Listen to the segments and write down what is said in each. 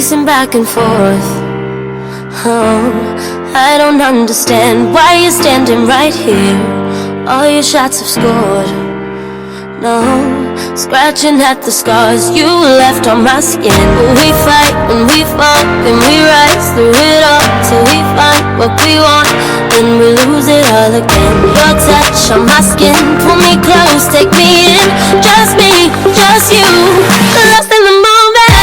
pacing back and forth. Oh, I don't understand why you're standing right here. All your shots have scored. No, scratching at the scars you left on my skin. We fight and we fall and we rise through it all till we find what we want, then we lose it all again. Your touch on my skin, pull me close, take me in. Just me, just you, lost in the moment.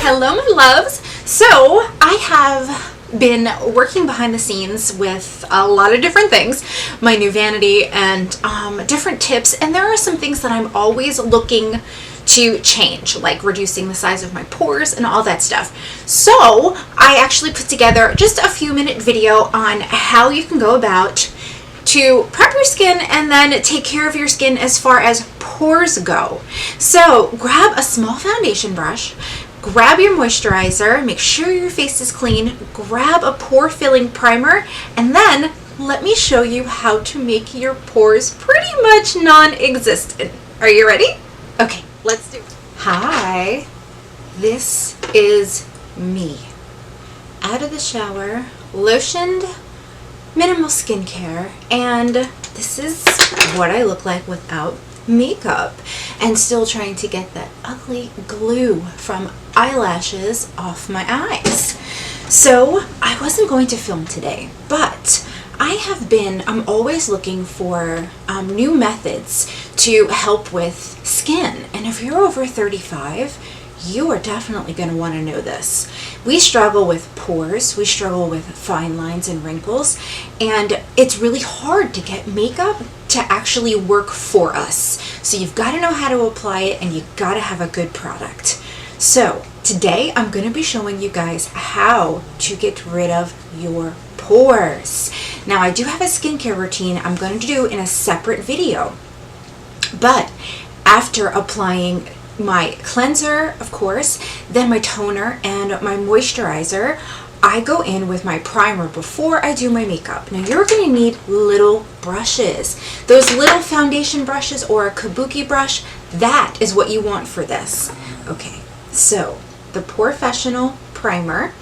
Hello my loves. So I have been working behind the scenes with a lot of different things, my new vanity and different tips, and there are some things that I'm always looking to change, like reducing the size of my pores and all that stuff. So I actually put together just a few minute video on how you can go about to prep your skin and then take care of your skin as far as pores go. So grab a small foundation brush, grab your moisturizer, make sure your face is clean, grab a pore filling primer, and then let me show you how to make your pores pretty much non-existent. Are you ready? Okay, let's do it. Hi, this is me. Out of the shower, lotioned, minimal skincare, and this is what I look like without makeup and still trying to get that ugly glue from eyelashes off my eyes. So I wasn't going to film today, but I'm always looking for new methods to help with skin, and if you're over 35, you are definitely going to want to know this. We struggle with pores, we struggle with fine lines and wrinkles, and it's really hard to get makeup to actually work for us. So you've got to know how to apply it, and you've got to have a good product. So today I'm going to be showing you guys how to get rid of your pores. Now I do have a skincare routine I'm going to do in a separate video, but after applying my cleanser, of course, then my toner and my moisturizer, I go in with my primer before I do my makeup. Now you're going to need little brushes. Those little foundation brushes or a kabuki brush, that is what you want for this. Okay, so the Porefessional primer,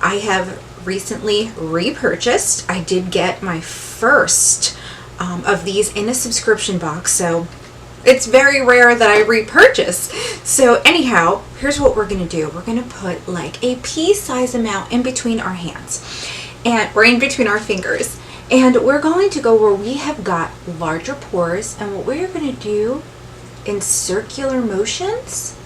I have recently repurchased. I did get my first of these in a subscription box, so it's very rare that I repurchase. So anyhow, here's what we're going to do. We're going to put like a pea-size amount in between our hands or in between our fingers. And we're going to go where we have got larger pores. And what we're going to do in circular motions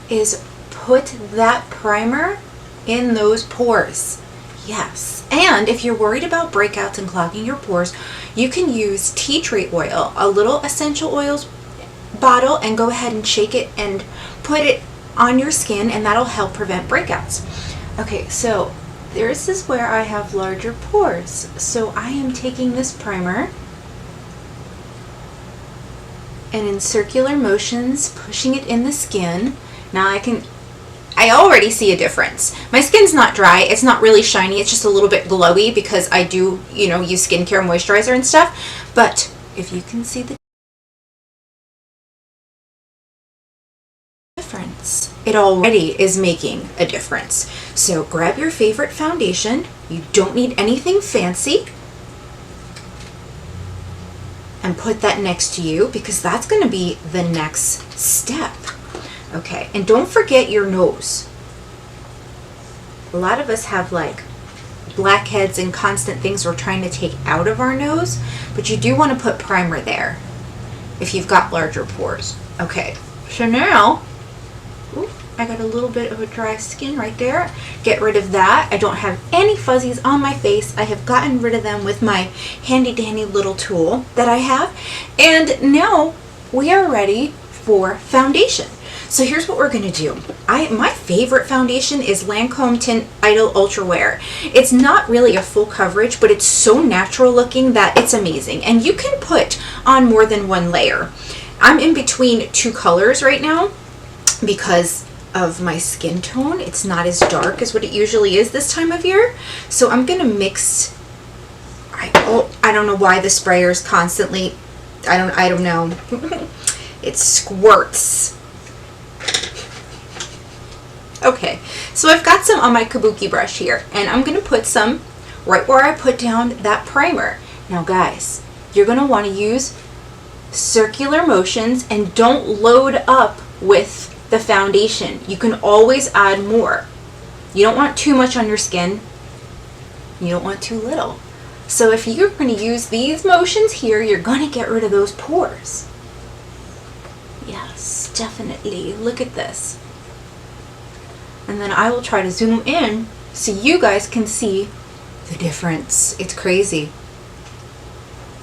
is put that primer in those pores. Yes, and if you're worried about breakouts and clogging your pores, you can use tea tree oil, a little essential oils bottle, and go ahead and shake it and put it on your skin, and that'll help prevent breakouts. Okay, so this is where I have larger pores. So I am taking this primer and in circular motions pushing it in the skin. Now I already see a difference. My skin's not dry, it's not really shiny, it's just a little bit glowy because I do, use skincare, moisturizer and stuff. But if you can see the difference, it already is making a difference. So grab your favorite foundation, you don't need anything fancy, and put that next to you because that's going to be the next step. Okay, and don't forget your nose. A lot of us have like blackheads and constant things we're trying to take out of our nose, but you do want to put primer there if you've got larger pores. Okay, so now, I got a little bit of a dry skin right there. Get rid of that. I don't have any fuzzies on my face. I have gotten rid of them with my handy dandy little tool that I have. And now we are ready for foundation. So here's what we're going to do. My favorite foundation is Lancome Tint Idol Ultra Wear. It's not really a full coverage, but it's so natural looking that it's amazing. And you can put on more than one layer. I'm in between two colors right now because of my skin tone. It's not as dark as what it usually is this time of year. So I'm going to mix. I don't know why the sprayer is constantly I don't know. It squirts. Okay, so I've got some on my kabuki brush here, and I'm going to put some right where I put down that primer. Now guys, you're going to want to use circular motions and don't load up with the foundation. You can always add more. You don't want too much on your skin. You don't want too little. So if you're going to use these motions here, you're going to get rid of those pores. Yes, definitely. Look at this. And then I will try to zoom in so you guys can see the difference. It's crazy.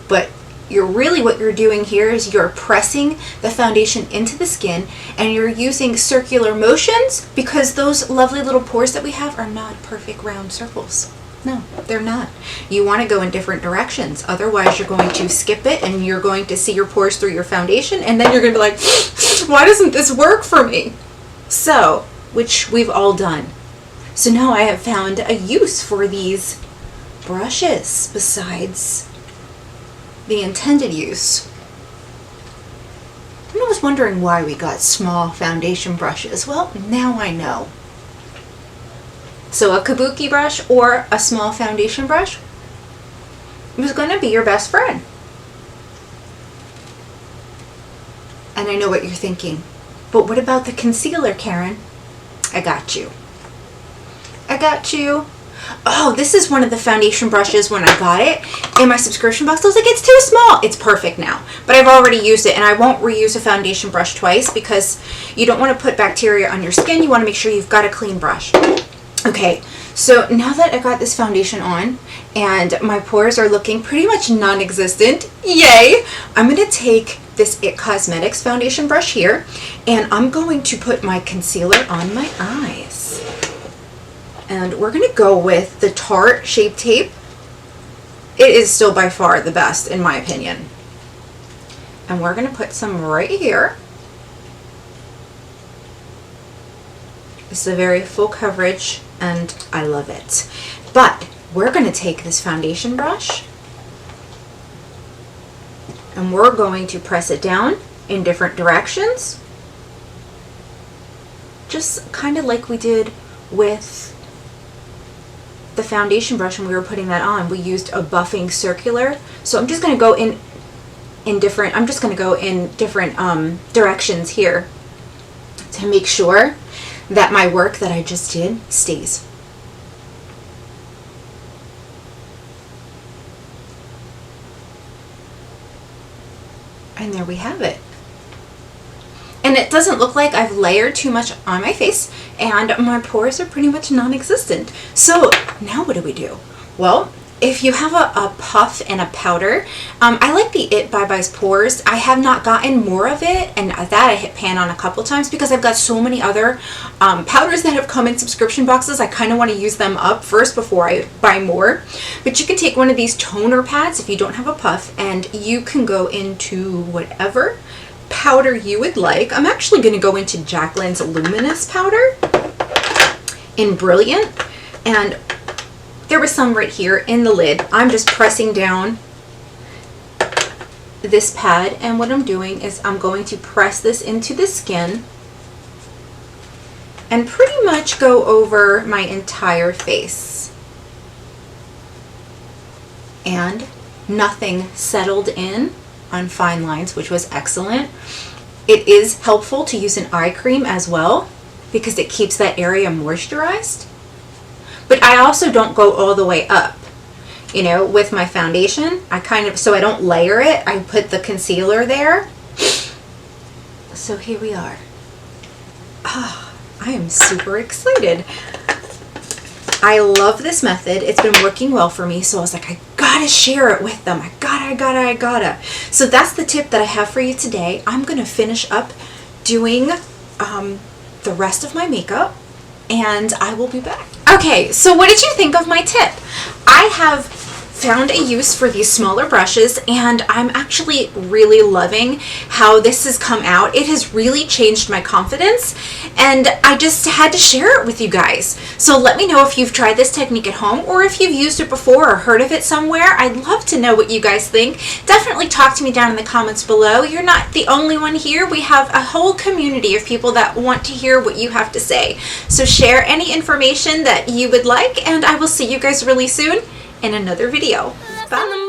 But what you're doing here is you're pressing the foundation into the skin, and you're using circular motions because those lovely little pores that we have are not perfect round circles. No, they're not. You want to go in different directions. Otherwise, you're going to skip it and you're going to see your pores through your foundation, and then you're going to be like, why doesn't this work for me? So, which we've all done. So now I have found a use for these brushes besides the intended use. I was wondering why we got small foundation brushes. Well, now I know. So a kabuki brush or a small foundation brush is going to be your best friend. And I know what you're thinking, but what about the concealer, Karen? I got you. I got you. Oh, this is one of the foundation brushes when I got it in my subscription box. I was like, it's too small. It's perfect now. But I've already used it, and I won't reuse a foundation brush twice because you don't want to put bacteria on your skin. You want to make sure you've got a clean brush. Okay, so now that I got this foundation on and my pores are looking pretty much non-existent, yay, I'm going to take this It Cosmetics foundation brush here, and I'm going to put my concealer on my eyes. And we're going to go with the Tarte Shape Tape. It is still by far the best in my opinion. And we're going to put some right here. It's a very full coverage and I love it. But we're going to take this foundation brush and we're going to press it down in different directions. Just kind of like we did with the foundation brush when we were putting that on. We used a buffing circular. So I'm just going to go in different directions here to make sure that my work that I just did stays. And there we have it. And it doesn't look like I've layered too much on my face, and my pores are pretty much non-existent. So now what do we do? Well, if you have a puff and a powder, I like the It by PORES. I have not gotten more of it, and that I hit pan on a couple times because I've got so many other powders that have come in subscription boxes. I kind of want to use them up first before I buy more. But you can take one of these toner pads if you don't have a puff, and you can go into whatever powder you would like. I'm actually going to go into Jaclyn's Luminous powder in Brilliant, and there was some right here in the lid. I'm just pressing down this pad, and what I'm doing is I'm going to press this into the skin and pretty much go over my entire face. And nothing settled in on fine lines, which was excellent. It is helpful to use an eye cream as well because it keeps that area moisturized. But I also don't go all the way up. You know, with my foundation, so I don't layer it, I put the concealer there. So here we are. Ah, I am super excited. I love this method. It's been working well for me, so I was like, I gotta share it with them. I gotta. So that's the tip that I have for you today. I'm gonna finish up doing the rest of my makeup, and I will be back. Okay, so what did you think of my tip? I have found a use for these smaller brushes, and I'm actually really loving how this has come out. It has really changed my confidence, and I just had to share it with you guys. So let me know if you've tried this technique at home, or if you've used it before or heard of it somewhere. I'd love to know what you guys think. Definitely talk to me down in the comments below. You're not the only one here. We have a whole community of people that want to hear what you have to say. So share any information that you would like, and I will see you guys really soon in another video. Bye.